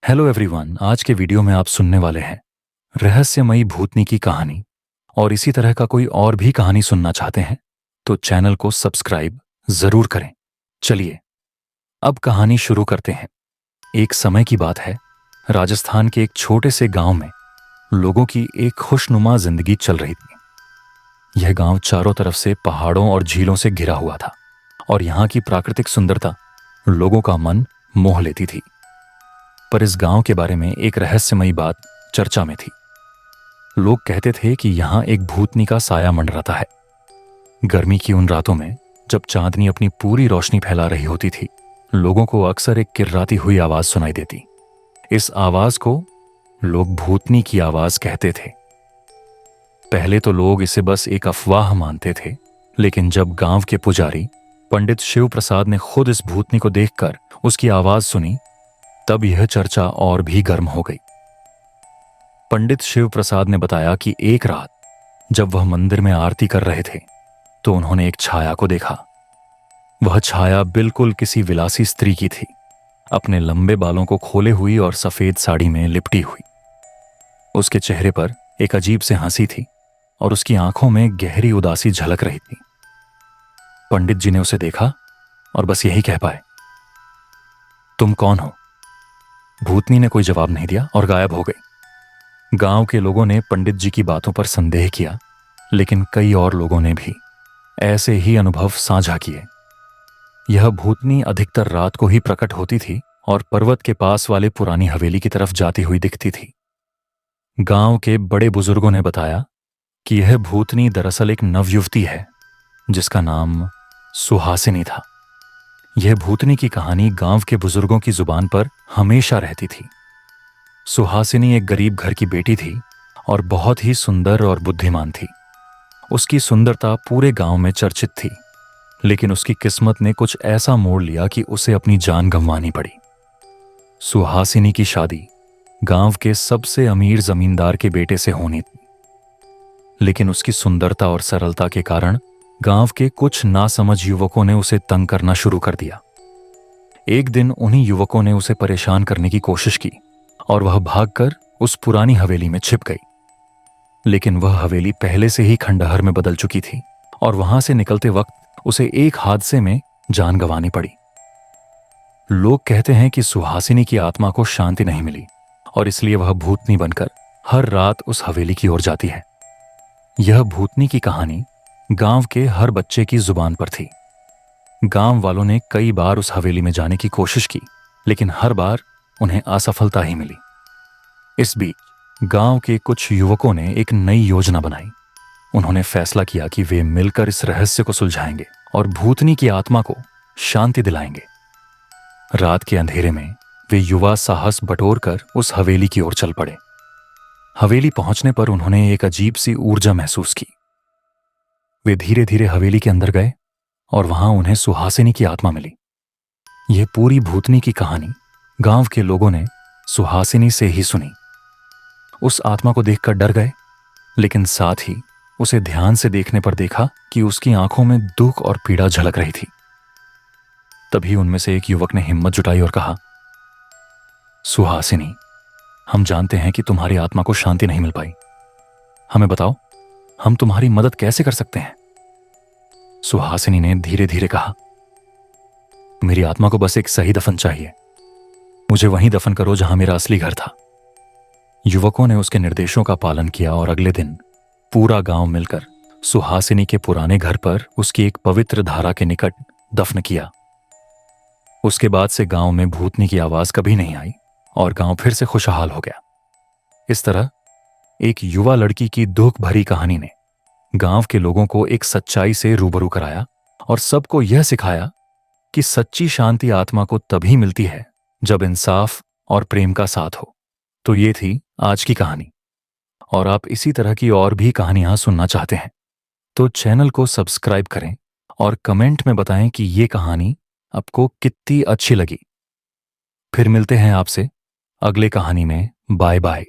Hello everyone, आज के video में आप सुनने वाले हैं रहस्यमयी भूतनी की कहानी। और इसी तरह का कोई और भी कहानी सुनना चाहते हैं तो चैनल को सब्सक्राइब जरूर करें। चलिए अब कहानी शुरू करते हैं। एक समय की बात है, राजस्थान के एक छोटे से गांव में लोगों की एक खुशनुमा जिंदगी चल रही थी। यह गांव चारों तरफ से पहाड़ों और झीलों से घिरा हुआ था और यहाँ की प्राकृतिक सुंदरता लोगों का मन मोह लेती थी। पर इस गांव के बारे में एक रहस्यमयी बात चर्चा में थी। लोग कहते थे कि यहां एक भूतनी का साया मंडराता है। गर्मी की उन रातों में जब चांदनी अपनी पूरी रोशनी फैला रही होती थी, लोगों को अक्सर एक किर्राती हुई आवाज सुनाई देती। इस आवाज को लोग भूतनी की आवाज कहते थे। पहले तो लोग इसे बस एक अफवाह मानते थे, लेकिन जब गांव के पुजारी पंडित शिव प्रसाद ने खुद इस भूतनी को देखकर उसकी आवाज सुनी, तब यह चर्चा और भी गर्म हो गई। पंडित शिव प्रसाद ने बताया कि एक रात जब वह मंदिर में आरती कर रहे थे तो उन्होंने एक छाया को देखा। वह छाया बिल्कुल किसी विलासी स्त्री की थी, अपने लंबे बालों को खोले हुई और सफेद साड़ी में लिपटी हुई। उसके चेहरे पर एक अजीब से हंसी थी और उसकी आंखों में गहरी उदासी झलक रही थी। पंडित जी ने उसे देखा और बस यही कह पाए, तुम कौन हो? भूतनी ने कोई जवाब नहीं दिया और गायब हो गई। गांव के लोगों ने पंडित जी की बातों पर संदेह किया, लेकिन कई और लोगों ने भी ऐसे ही अनुभव साझा किए। यह भूतनी अधिकतर रात को ही प्रकट होती थी और पर्वत के पास वाले पुरानी हवेली की तरफ जाती हुई दिखती थी। गांव के बड़े बुजुर्गों ने बताया कि यह भूतनी दरअसल एक नवयुवती है जिसका नाम सुहासिनी था। यह भूतनी की कहानी गांव के बुजुर्गों की जुबान पर हमेशा रहती थी। सुहासिनी एक गरीब घर की बेटी थी और बहुत ही सुंदर और बुद्धिमान थी। उसकी सुंदरता पूरे गांव में चर्चित थी, लेकिन उसकी किस्मत ने कुछ ऐसा मोड़ लिया कि उसे अपनी जान गंवानी पड़ी। सुहासिनी की शादी गांव के सबसे अमीर जमींदार के बेटे से होनी थी, लेकिन उसकी सुंदरता और सरलता के कारण गांव के कुछ नासमझ युवकों ने उसे तंग करना शुरू कर दिया। एक दिन उन्हीं युवकों ने उसे परेशान करने की कोशिश की और वह भागकर उस पुरानी हवेली में छिप गई। लेकिन वह हवेली पहले से ही खंडहर में बदल चुकी थी और वहां से निकलते वक्त उसे एक हादसे में जान गंवानी पड़ी। लोग कहते हैं कि सुहासिनी की आत्मा को शांति नहीं मिली और इसलिए वह भूतनी बनकर हर रात उस हवेली की ओर जाती है। यह भूतनी की कहानी गांव के हर बच्चे की जुबान पर थी। गांव वालों ने कई बार उस हवेली में जाने की कोशिश की, लेकिन हर बार उन्हें असफलता ही मिली। इस बीच गांव के कुछ युवकों ने एक नई योजना बनाई। उन्होंने फैसला किया कि वे मिलकर इस रहस्य को सुलझाएंगे और भूतनी की आत्मा को शांति दिलाएंगे। रात के अंधेरे में वे युवा साहस बटोरकर उस हवेली की ओर चल पड़े। हवेली पहुंचने पर उन्होंने एक अजीब सी ऊर्जा महसूस की। वे धीरे धीरे हवेली के अंदर गए और वहां उन्हें सुहासिनी की आत्मा मिली। यह पूरी भूतनी की कहानी गांव के लोगों ने सुहासिनी से ही सुनी। उस आत्मा को देखकर डर गए, लेकिन साथ ही उसे ध्यान से देखने पर देखा कि उसकी आंखों में दुख और पीड़ा झलक रही थी। तभी उनमें से एक युवक ने हिम्मत जुटाई और कहा, सुहासिनी, हम जानते हैं कि तुम्हारी आत्मा को शांति नहीं मिल पाई। हमें बताओ, हम तुम्हारी मदद कैसे कर सकते हैं? सुहासिनी ने धीरे धीरे कहा, मेरी आत्मा को बस एक सही दफन चाहिए। मुझे वहीं दफन करो जहां मेरा असली घर था। युवकों ने उसके निर्देशों का पालन किया और अगले दिन पूरा गांव मिलकर सुहासिनी के पुराने घर पर उसकी एक पवित्र धारा के निकट दफन किया। उसके बाद से गांव में भूतनी की आवाज कभी नहीं आई और गांव फिर से खुशहाल हो गया। इस तरह एक युवा लड़की की दुख भरी कहानी ने गांव के लोगों को एक सच्चाई से रूबरू कराया और सबको यह सिखाया कि सच्ची शांति आत्मा को तभी मिलती है जब इंसाफ और प्रेम का साथ हो। तो ये थी आज की कहानी, और आप इसी तरह की और भी कहानियां सुनना चाहते हैं तो चैनल को सब्सक्राइब करें और कमेंट में बताएं कि ये कहानी आपको कितनी अच्छी लगी। फिर मिलते हैं आपसे अगले कहानी में। Bye bye.